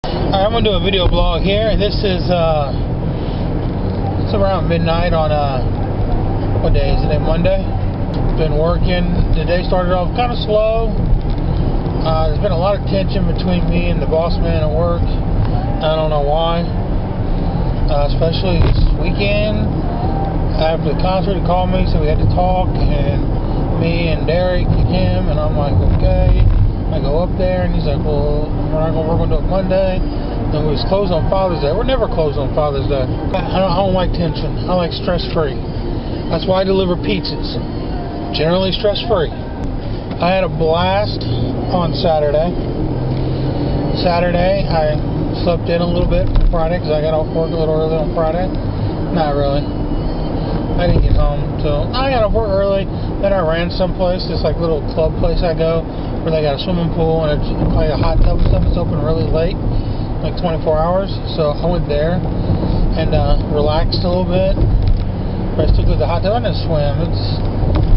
Alright, I'm going to do a video blog here. This is, it's around midnight on, what day is it? Monday. Been working. The day started off kind of slow. There's been a lot of tension between me and the boss man at work. I don't know why. Especially this weekend. After the concert, he called me, so we had to talk, and me and Derek and him, and I'm like, okay. I go up there, and he's like, well, we're going to do it Monday. And we was closed on Father's Day. We're never closed on Father's Day. I don't like tension. I like stress-free. That's why I deliver pizzas. Generally stress-free. I had a blast on Saturday. Saturday, I slept in a little bit from Friday because I got off work a little early on Friday. Not really. I didn't get home till... I got off work early. Then I ran someplace, this like little club place I go, where they got a swimming pool and it's like a hot tub and stuff. It's open really late, like 24 hours. So I went there and relaxed a little bit. But I still did the hot tub. I didn't swim.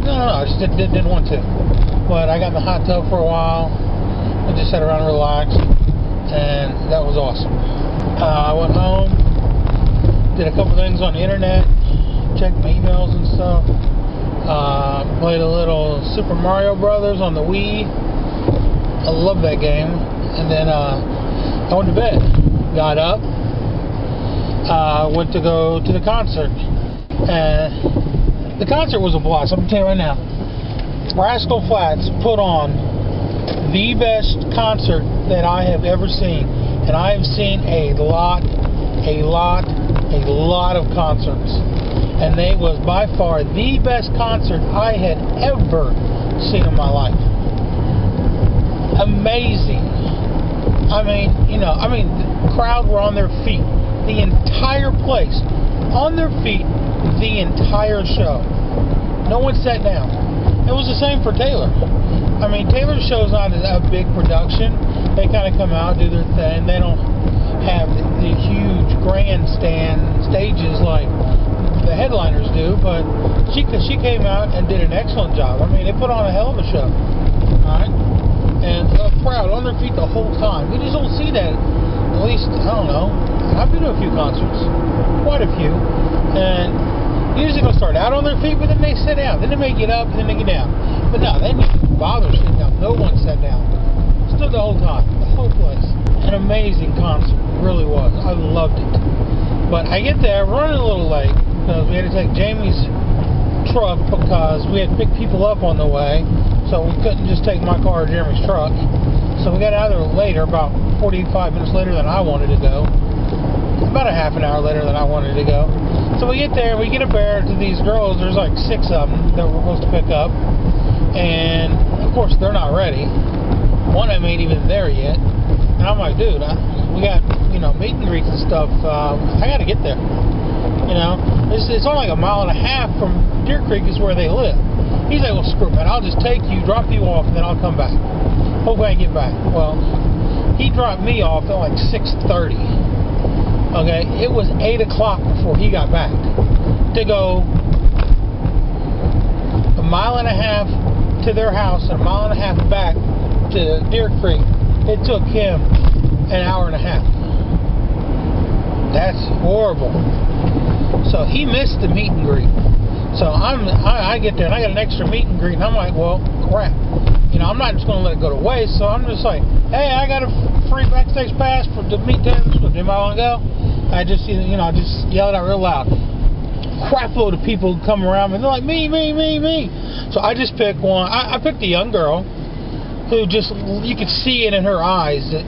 I just didn't want to. But I got in the hot tub for a while. I just sat around and relaxed, and that was awesome. I went home, did a couple things on the internet, checked my emails and stuff. Played a little Super Mario Brothers on the Wii. I love that game. And then I went to bed. Got up. Went to go to the concert. And the concert was a blast. I'm going to tell you right now. Rascal Flatts put on the best concert that I have ever seen. And I have seen a lot of concerts. And they was by far the best concert I had ever seen in my life. Amazing. The crowd were on their feet. The entire place. On their feet the entire show. No one sat down. It was the same for Taylor. Taylor's show's not a big production. They kind of come out, do their thing. They don't have the huge grandstand stages like the headliners do, but she came out and did an excellent job. They put on a hell of a show. Alright? And a crowd on their feet the whole time. You just don't see that. At least, I don't know. I've been to a few concerts. Quite a few. And usually they'll start out on their feet, but then they sit down. Then they may get up, and then they get down. But no, they didn't bother sitting down. No one sat down. Stood the whole time. The whole place. An amazing concert. It really was. I loved it. But I get there running a little late because we had to take Jamie's truck because we had to pick people up on the way. So we couldn't just take my car or Jeremy's truck. So we got out of there later, about 45 minutes later than I wanted to go. About a half an hour later than I wanted to go. So we get there, we get up there to these girls. There's like 6 of them that we're supposed to pick up. And, of course, they're not ready. One of them ain't even there yet. And I'm like, dude, we got, meet and greets and stuff. I got to get there. It's only like a mile and a half from Deer Creek is where they live. He's like, well, screw it, man. I'll just take you, drop you off, and then I'll come back. Hopefully I can get back. Well, he dropped me off at like 6:30. Okay, it was 8 o'clock before he got back. To go a mile and a half to their house and a mile and a half back to Deer Creek, it took him an hour and a half. That's horrible. So he missed the meet and greet. So I get there and I got an extra meet and greet, and I'm like, well, crap. I'm not just going to let it go to waste. So I'm just like, hey, I got a free backstage pass to meet Taylor Swift. Anybody want to go? I just yelled out real loud. Crap load of people come around me. They're like, me. So I just picked one. I picked a young girl who just, you could see it in her eyes that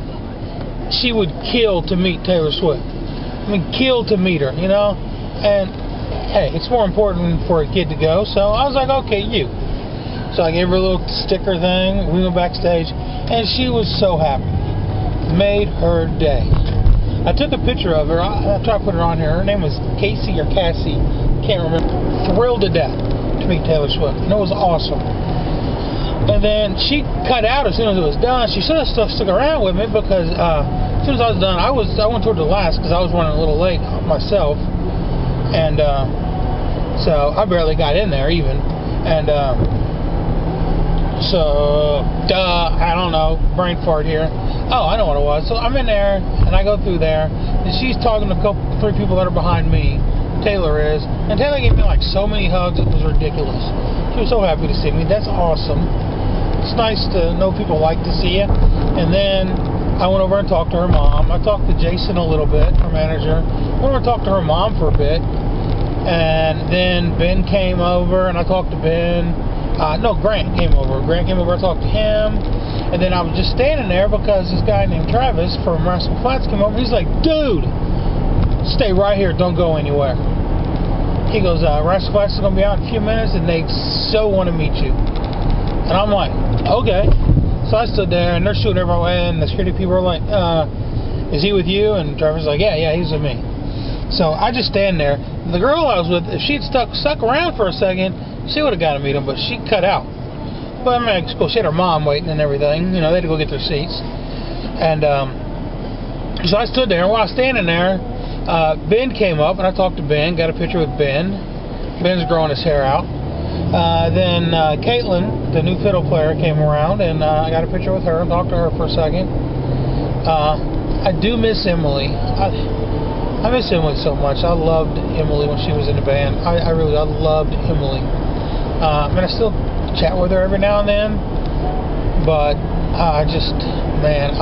she would kill to meet Taylor Swift. Kill to meet her, And, hey, it's more important for a kid to go. So I was like, okay, you. So I gave her a little sticker thing. We went backstage, and she was so happy. Made her day. I took a picture of her. I tried to put her on here. Her name was Cassie or Cassie. Can't remember. Thrilled to death to meet Taylor Swift. And it was awesome. And then she cut out as soon as it was done. She should have stuck around with me because as soon as I was done, I went toward the last because I was running a little late myself. And so I barely got in there even. And So, I don't know, brain fart here. Oh, I know what it was. So I'm in there, and I go through there, and she's talking to three people that are behind me. Taylor is, and Taylor gave me like so many hugs, it was ridiculous. She was so happy to see me. That's awesome. It's nice to know people like to see you. And then I went over and talked to her mom. I talked to Jason a little bit, her manager. I went over and talked to her mom for a bit. And then Ben came over, and I talked to Ben. No, Grant came over. Grant came over, I talked to him. And then I was just standing there because this guy named Travis from Rascal Flats came over. He's like, dude, stay right here, don't go anywhere. He goes, Rascal Flats is going to be out in a few minutes, and they so want to meet you. And I'm like, okay. So I stood there, and they're shooting everyone away, and the security people are like, is he with you? And Travis was like, yeah, he's with me. So I just stand there. The girl I was with, if she'd stuck around for a second, she would have got to meet him, but she cut out. But I mean, she had her mom waiting and everything. You know, they had to go get their seats. And so I stood there, and while I was standing there, Ben came up, and I talked to Ben, got a picture with Ben. Ben's growing his hair out. Then Caitlin, the new fiddle player, came around, and I got a picture with her and talked to her for a second. I do miss Emily. I miss Emily so much. I loved Emily when she was in the band. I loved Emily. I mean, I still chat with her every now and then, but I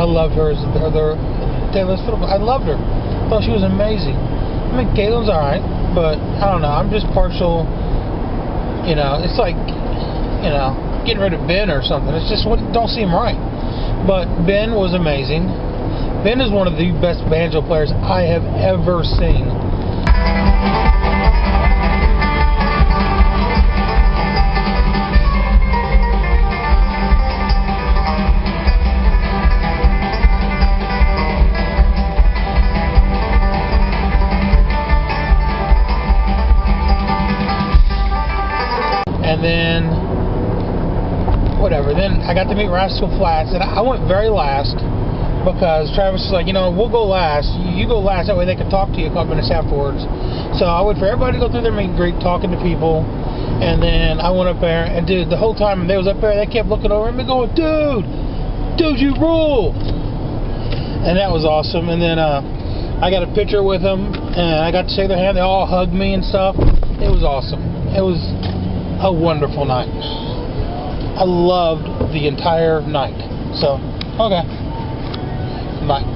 loved her as Taylor's fiddle player. I loved her. I thought she was amazing. I mean, Caitlin's alright, but I don't know. I'm just partial. You know, it's like, you know, getting rid of Ben or something. It's just don't seem right. But Ben was amazing. Ben is one of the best banjo players I have ever seen. And then, whatever. Then I got to meet Rascal Flats, and I went very last because Travis was like, you know, we'll go last. You go last, that way they can talk to you a couple minutes afterwards. So I waited for everybody to go through their meet and greet, talking to people, and then I went up there, and dude, the whole time they was up there, they kept looking over at me going, dude, you rule. And that was awesome. And then I got a picture with them, and I got to shake their hand. They all hugged me and stuff. It was awesome. It was a wonderful night. I loved the entire night. So, okay. Bye.